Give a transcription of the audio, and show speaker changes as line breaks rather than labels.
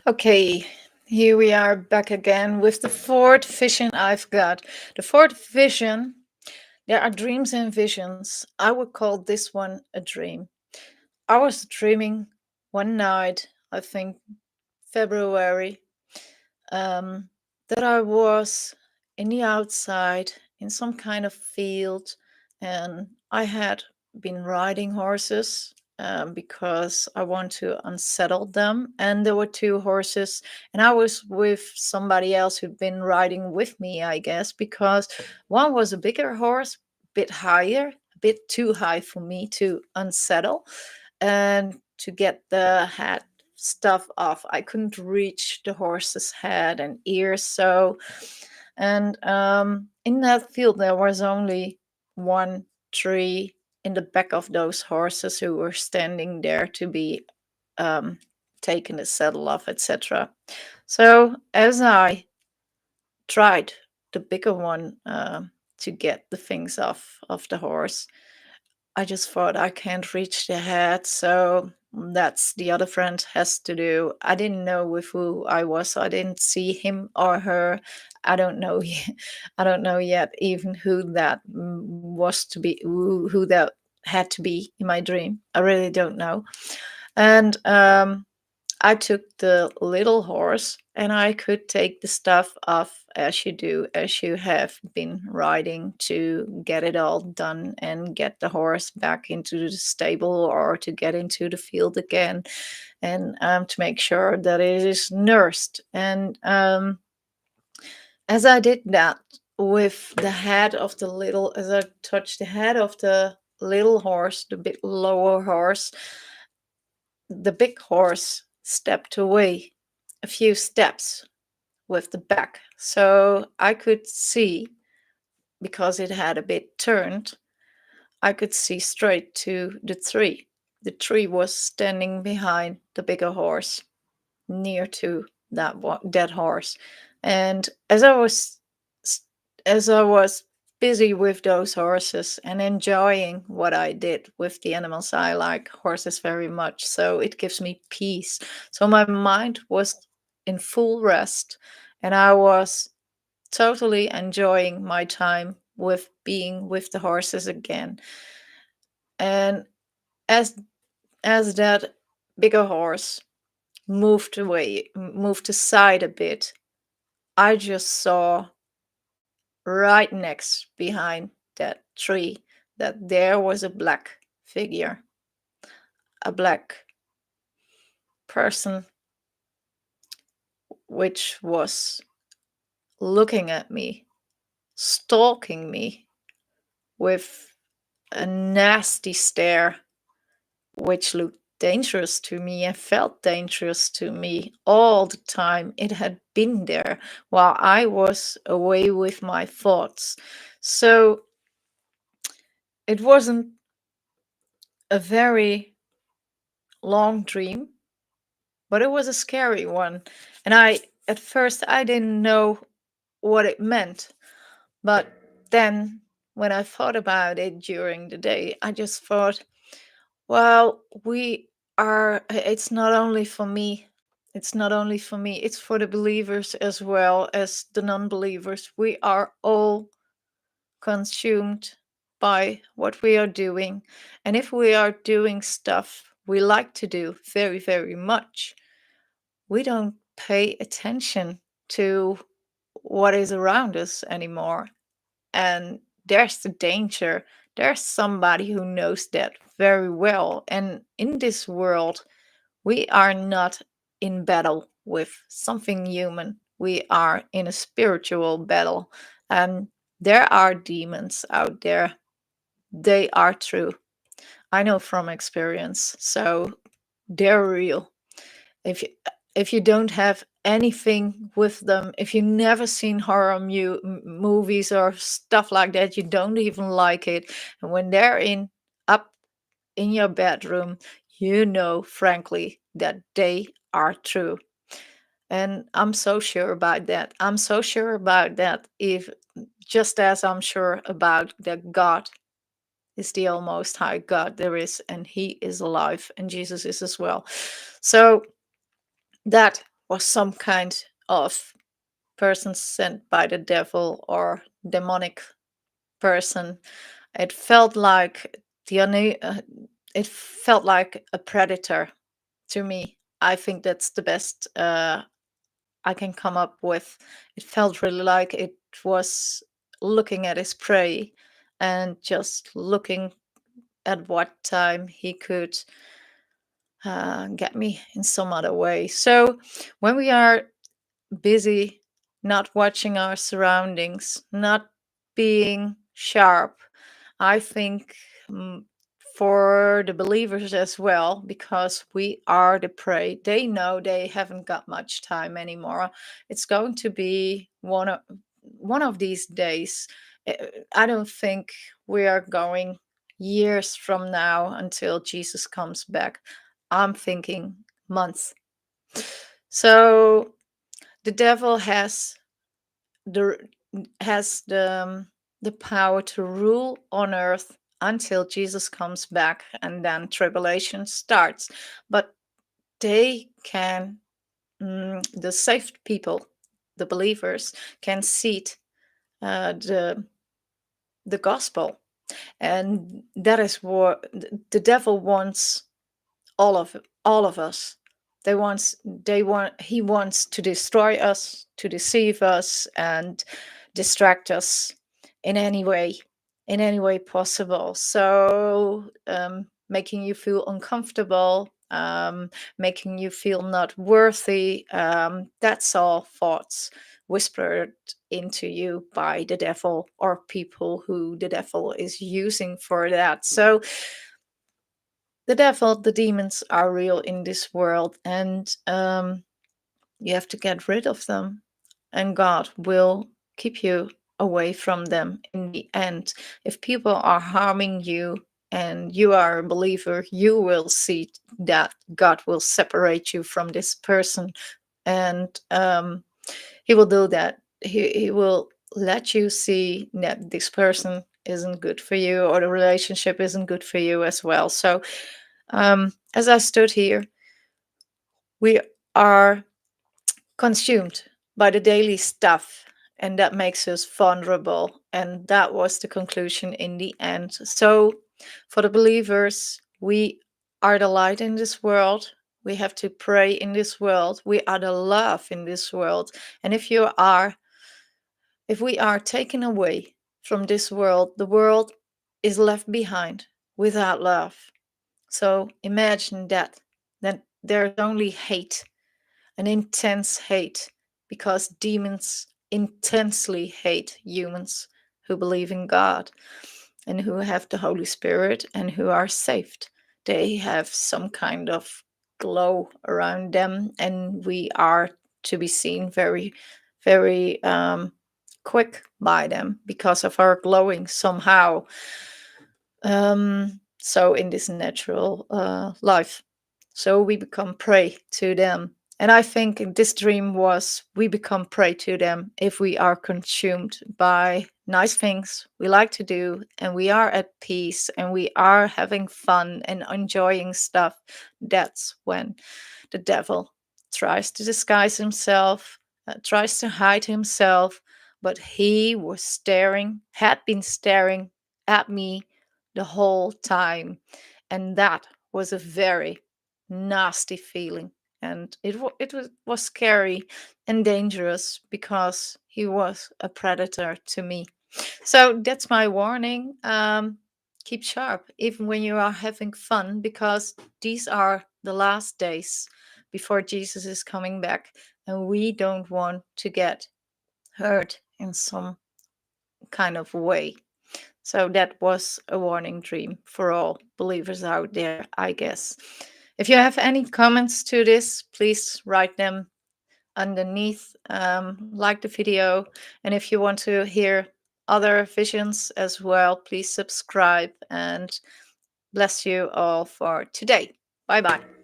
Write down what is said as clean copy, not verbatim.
Okay, here we are back again with the fourth vision I've got. The fourth vision, there are dreams and visions. I would call this one a dream. I was dreaming one night, I think February, um, that I was in the outside in some kind of field, and I had been riding horses because I want to unsettle them. And there were two horses, and I was with somebody else who'd been riding with me, I guess, because one was a bigger horse, bit higher, a bit too high for me to unsettle and to get the head stuff off. I couldn't reach the horse's head and ears. And in that field, there was only one tree in the back of those horses who were standing there to be um, taken the saddle off, etc. So as I tried the bigger one to get the things off of the horse, I just thought I can't reach the head, so that's the other friend has to do. I didn't know with who I was, so I didn't see him or her. I don't know yet. I don't know yet even who that was to be, who that had to be in my dream. I really don't know. And I took the little horse and I could take the stuff off as you do, as you have been riding to get it all done and get the horse back into the stable or to get into the field again and to make sure that it is nursed. And as I did that with the head of the little, as I touched the head of the little horse, the bit lower horse, the big horse stepped away a few steps with the back. So I could see, because it had a bit turned, I could see straight to the tree. The tree was standing behind the bigger horse, near to that horse. And as I was busy with those horses and enjoying what I did with the animals, I like horses very much. So it gives me peace. So my mind was in full rest and I was totally enjoying my time with being with the horses again. And as that bigger horse moved aside a bit, I just saw right next behind that tree that there was a black figure, a black person, which was looking at me, stalking me with a nasty stare, which looked dangerous to me and felt dangerous to me all the time. It had been there while I was away with my thoughts. So it wasn't a very long dream, but it was a scary one. And at first, I didn't know what it meant. But then when I thought about it during the day, I just thought, well, it's not only for me. It's not only for me, it's for the believers as well as the non believers. We are all consumed by what we are doing. And if we are doing stuff we like to do very, very much, we don't pay attention to what is around us anymore. And there's the danger. There's somebody who knows that very well. And in this world, we are not in battle with something human. We are in a spiritual battle. And there are demons out there. They are true. I know from experience. So they're real. If you, if you don't have anything with them, if you never seen horror movies or stuff like that, you don't even like it. And when they're up in your bedroom, you know, frankly, that they are true. And I'm so sure about that. I'm so sure about that. If just as I'm sure about that God is the almost high God there is, and He is alive, and Jesus is as well. So that was some kind of person sent by the devil or demonic person. It felt like it felt like a predator to me. I think that's the best I can come up with. It felt really like it was looking at his prey and just looking at what time he could get me in some other way. So when we are busy, not watching our surroundings, not being sharp, I think for the believers as well, because we are the prey, they know they haven't got much time anymore. It's going to be one of these days. I don't think we are going years from now until Jesus comes back. I'm thinking months. So the devil the the power to rule on earth until Jesus comes back, and then tribulation starts. But they can, the saved people, the believers, can seed the gospel, and that is what the devil wants. All of us. He wants to destroy us, to deceive us, and distract us in any way, possible. So making you feel uncomfortable, making you feel not worthy. That's all thoughts whispered into you by the devil, or people who the devil is using for that. So the devil, the demons are real in this world, and you have to get rid of them, and God will keep you away from them in the end. If people are harming you and you are a believer, you will see that God will separate you from this person, and He will do that. He will let you see that this person isn't good for you, or the relationship isn't good for you as well. So as I stood here, we are consumed by the daily stuff, and that makes us vulnerable. And that was the conclusion in the end. So, for the believers, we are the light in this world. We have to pray in this world. We are the love in this world. And if we are taken away from this world, the world is left behind without love. So imagine that. Then there's only hate, an intense hate, because demons intensely hate humans who believe in God and who have the Holy Spirit and who are saved. They have some kind of glow around them, and we are to be seen very, very quick by them because of our glowing somehow. So in this natural life, so we become prey to them. And I think this dream was, we become prey to them if we are consumed by nice things we like to do, and we are at peace, and we are having fun and enjoying stuff. That's when the devil tries to disguise himself, tries to hide himself. But he was had been staring at me the whole time. And that was a very nasty feeling. And it was scary and dangerous, because he was a predator to me. So that's my warning. Keep sharp, even when you are having fun, because these are the last days before Jesus is coming back. And we don't want to get hurt in some kind of way. So that was a warning dream for all believers out there, I guess. If you have any comments to this, please write them underneath. Like the video. And if you want to hear other visions as well, please subscribe. And bless you all for today. Bye bye.